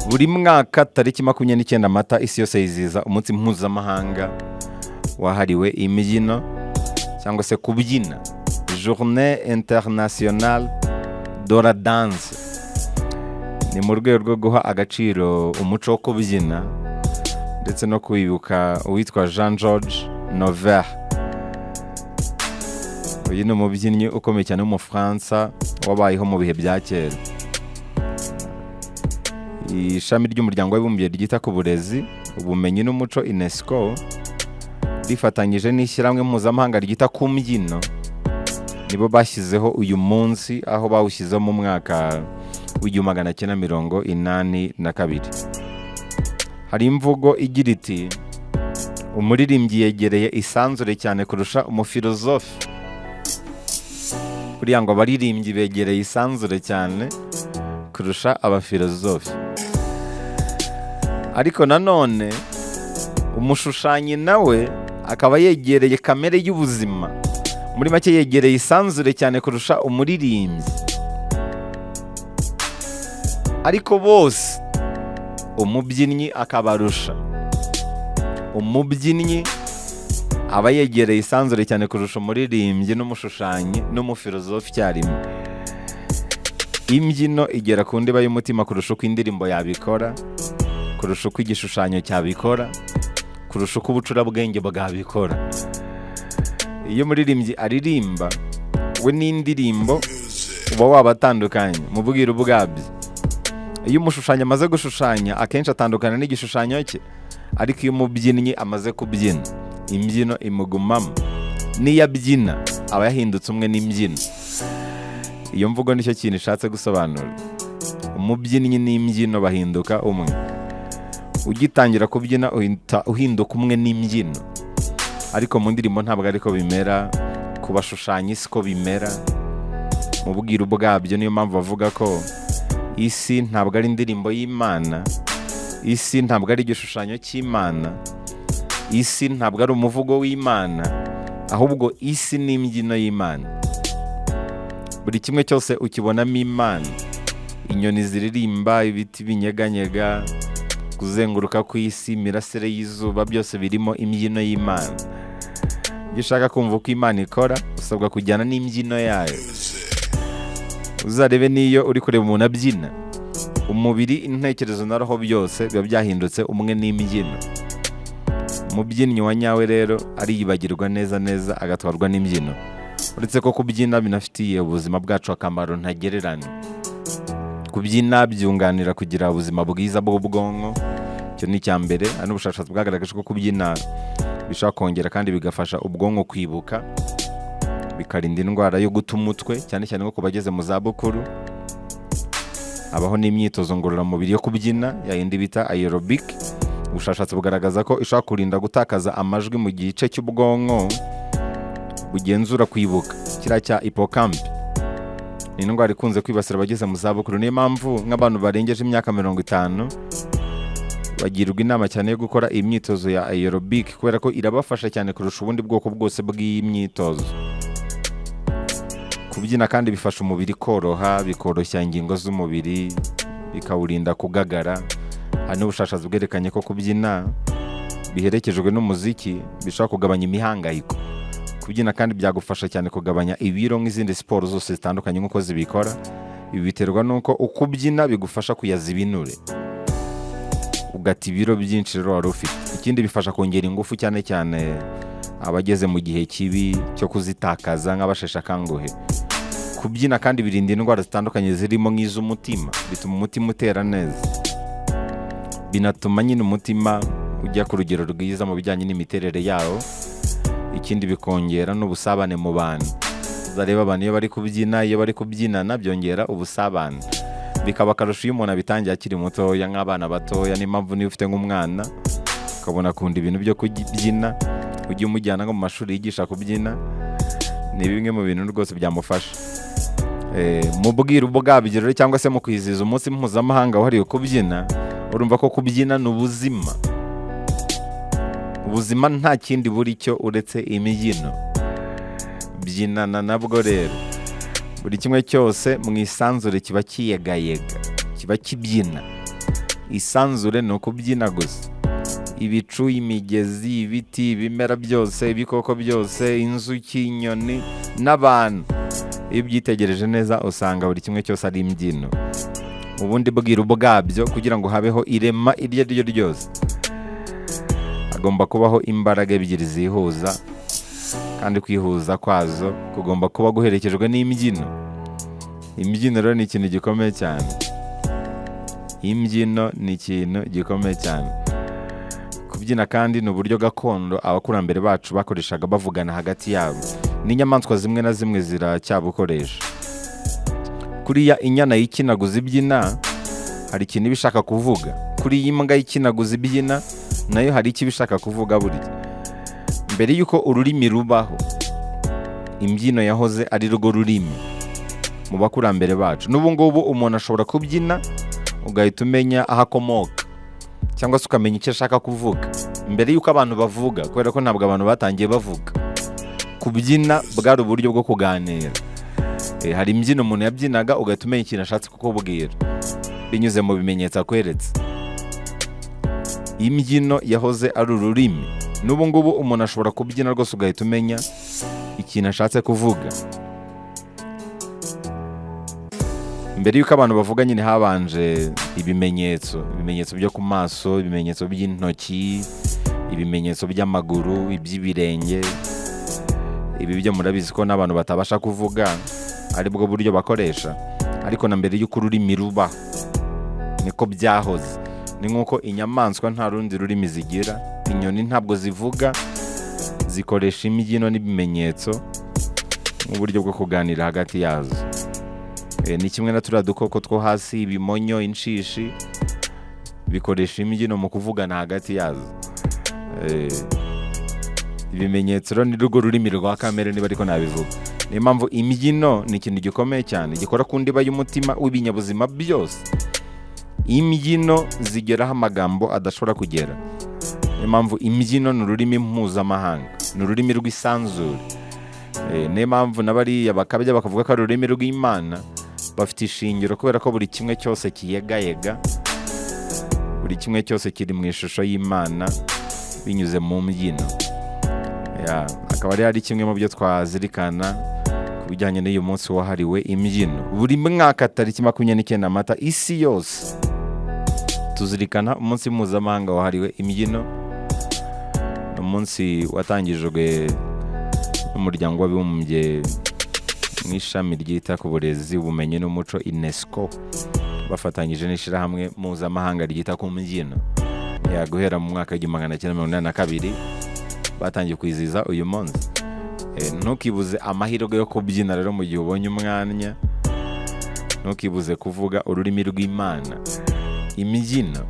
buri mwaka tariki 29 Mata isi yose yizihiza umunsi mpuzamahanga wahariwe imbyino cyangwa se kubyina, Journée internationale de la danse. Ni mu rwego rwo guha agaciro umuco wo kubyina ndetse no kwibuka uwitwa Jean Georges Nover. Uyu ni umubyinnyi ukomeye cyane w'umufaransa wabayeho mu bihe bya kera. Ishami ry'umuryango w'abibumbye ryita ku burezi, ubumenyi n'umuco UNESCO rifatanyije n'ishyirahamwe mpuzamahanga ryita ku mbyino nibo bashyizeho uyu munsi, aho bawushyizeho mu mwaka w'1982. Hari imvugo igira iti umuririmbyi yegereye isanzure cyane kurusha umufilozofe. Buriya ngo abaririmbyi begereye isanzure cyane kurusha abafilozofe. Ariko nanone umushushanyi nawe akaba yegereye kamere y'ubuzima, muri make yegereye isanzure cyane kurusha umuririmbyi. Ariko bose umubyinnyi akabarusha. Umubyinnyi aba yegereye isanzure cyane kurusha umuririmbyi n'umushushanyi n'umufilozofe icyarimwe. Imbyino igera ku ndiba y'umutima kurusha uko indirimbo yabikora, kurusha uko igishushanyo cyabikora, kurusha uko ubucurabwenge bwabikora. Iyo umuririmbyi aririmba, we n'indirimbo uba wabatandukanye mu bwiru bwabyo. Iyo umushushanyi amaze gushushanya, akenshi atandukana n'igishushanyo cye. Ariko iyo umubyinnyi amaze kubyina, imbyino imugumamo. N'iyo abyina aba yahindutse umwe n'imbyino. Iyo mvugo nicyo kintu ishatse gusobanura. Umubyinnyi n'imbyino bahinduka umwe. Ugitangira kubyina uhinduka umwe n'imbyino. Ariko mu ndirimbo ntabwo ariko bimera, ku bashushanyi siko bimera. Mu bwiru bwabyo niyo mpamvu bavuga ko isi ntabwo ari indirimbo y'Imana, isi ntabwo ari igishushanyo cy'Imana, isi ntabwo ari umuvugo w'Imana, ahubwo isi ni imbyino y'Imana. Buri kimwe cyose ukibonamo Imana. Inyoni ziririmba, ibiti binyeganyega, kuzenguruka ku isi, imirasire y'izuba, byose birimo imbyino y'Imana. Iyo ushaka kumva uko Imana ikora, usabwa kujyana n'imbyino yayo. Uzarebe n'iyo uri kureba umuntu abyina, umubiri, intekerezo na roho byose biba byahindutse umwe n'imbyino. Umubyinnyi wa nyawe rero ariyibagirwa neza neza, agatwarwa n'imbyino. Uretse ko kubyina binafitiye ubuzima bwacu akamaro ntagereranywa. Kubyina byunganira kugira ubuzima bwiza bw'ubwonko. Icyo ni icya mbere. Hari n'ubushakashatsi bwagaragaje ko kubyina bishobora kongera kandi bigafasha ubwonko kwibuka, bikarinda indwara yo guta umutwe, cyane cyane nko ku bageze mu zabukuru. Habaho n'imyitozo ngororamubiri yo kubyina, yayindi bita aerobic. Ubushakashatsi bugaragaza ko ishobora kurinda gutakaza amajwi mu gice cy'ubwonko bugenzura kwibuka, kiriya cya hippocampe. Ni indwara ikunze kwibasira abageze mu zabukuru. Niyo mpamvu nk'abantu barengeje imyaka 50 bagirwa inama cyane yo gukora imyitozo ya aerobic, kubera ko irabafasha cyane kurusha ubundi bwoko bwose bw'imyitozo. Kubyina kandi bifasha umubiri koroha, bikoroshya ingingo z'umubiri, bikawurinda kugagara. Hari n'ubushakashatsi bwerekanye ko kubyina biherekejwe n'umuziki bishobora kugabanya imihangayiko. Kubyina kandi byagufasha cyane kugabanya ibiro nk'izindi siporo zose zitandukanye nk'uko zibikora. Ibi biterwa n'uko uko ubyina bigufasha kuyaza ibinure, ugata ibiro byinshi rero wari ufite. Ikindi bifasha kongera ingufu, cyane cyane abageze mu gihe kibi cyo kuzitakaza nk'abasheshe akanguhe. Kubyina kandi birinda indwara zitandukanye zirimo nk'iz'umutima, bituma umutima utera neza, binatuma nyine umutima ujya ku rugero rwiza mu bijyanye n'imiterere yawo. Ikindi bikongera n'ubusabane mu bantu. Uzareba abantu iyo bari kubyina, iyo bari kubyinana byongera ubusabane. Bikaba akarusho iyo umuntu abitangiye akiri mutoya, nk'abana batoya. Niyo mpamvu niyo ufite nk'umwana ukabona akunda ibintu byo kubyina, ujye umujyana nko mu mashuri yigisha kubyina. Ni bimwe mu bintu rwose byamufasha. Mu bwiru bwabyo rero, cyangwa se mu kwizihiza umunsi mpuzamahanga wahariwe kubyina, urumva ko kubyina ni ubuzima. Ubuzima nta kindi buri cyo uretse imbyino. Byinana nabwo rero. Buri kimwe cyose mu isanzure kiba kiyegayega, kiba kibyina. isanzure ni ukubyina gusa. Ibicu, imigezi, ibiti, ibimera byose, ibikoko byose, inzuki, inyoni n'abantu, iyo ubyitegereje neza usanga buri kimwe cyose ari imbyino. Ubundi bwiru bwabyo kugira ngo habeho irema iryo ari ryo ryose, hagomba kubaho imbaraga ebyiri zihuza, kandi kwihuza kwazo kugomba kuba guherekejwe n'imbyino. Imbyino rero ni ikintu gikomeye cyane. Imbyino ni ikintu gikomeye cyane. Kubyina kandi ni uburyo gakondo abakurambere bacu bakoreshaga bavugana hagati yabo. N'inyamaswa zimwe na zimwe ziracyabukoresha. Kuriya inyana y'ikinaguza ibyina hari ikintu iba ishaka kuvuga. Kuri iyi mbwa y'ikinaguza ibyina nayo hari icyo iba ishaka kuvuga burya. Mbere y'uko ururimi rubaho, imbyino yahoze ari rwo rurimi mu bakurambere bacu. N'ubu ngubu umuntu ashobora kubyina ugahita umenya aho akomoka, cyangwa se ukamenya icyo ashaka kuvuga mbere y'uko abantu bavuga, kubera ko ntabwo abantu batangiye bavuga. Kubyina bwari uburyo bwo kuganira. Hari imbyino umuntu yabyinaga ugahita umenya ikintu ashatse kukubwira binyuze mu bimenyetso akweretse. Imbyino yahoze ari ururimi. N'ubu ngubu umuntu ashobora kubyina rwose ugahita umenya ikintu ashatse kuvuga. Mbere y'uko abantu bavuga nyine habanje ibimenyetso byo ku maso, ibimenyetso by'intoki, ibimenyetso by'amaguru, iby'ibirenge. Ibi byo murabizi ko n'abantu batabasha kuvuga aribwo buryo bakoresha. Ariko na mbere y'uko ururimi rubaho niko byahoze. Ni nk'uko inyamaswa nta rundi rurimi zigira, inyoni ntabwo zivuga, zikoresha imbyino n'ibimenyetso nk'uburyo bwo kuganira hagati yazo. Ni kimwe na turiya dukoko two hasi, ibimonyo, inshishi, bikoresha imbyino mu kuvugana hagati yazo. Ibimenyetso rero ni rwo rurimi rwa kamere, niba ariko nabivuga. Niyo mpamvu imbyino ni ikintu gikomeye cyane gikora ku ndiba y'umutima w'ibinyabuzima byose. Imbyino zigeraho amagambo adashobora kugera. Niyo mpamvu imbyino ni ururimi mpuzamahanga, ni ururimi rw'isanzure. Niyo mpamvu n'abariya bakabya bakavuga ko ari ururimi rw'Imana, bafite ishingiro kubera ko buri kimwe cyose kiyegayega, buri kimwe cyose kiri mu ishusho y'Imana binyuze mu mbyino. Akaba ari kimwe mu byo twazirikana ku bijyanye n'uyu munsi wahariwe imbyino. Buri mwaka tariki 29 Mata isi yose tuzirikana umunsi mpuzamahanga wahariwe imbyino. Umunsi watangijwe n'umuryango w'abibumbye mu ishami ryita ku burezi, ubumenyi n'umuco UNESCO, bafatanyije n'ishyirahamwe mpuzamahanga ryita ku mbyino. Guhera mu mwaka w'1982 batangiye kwizihiza uyu munsi. Ntukibuze amahirwe yo kubyina rero mu gihe ubonye umwanya. Ntukibuze kuvuga ururimi rw'Imana. Imbyino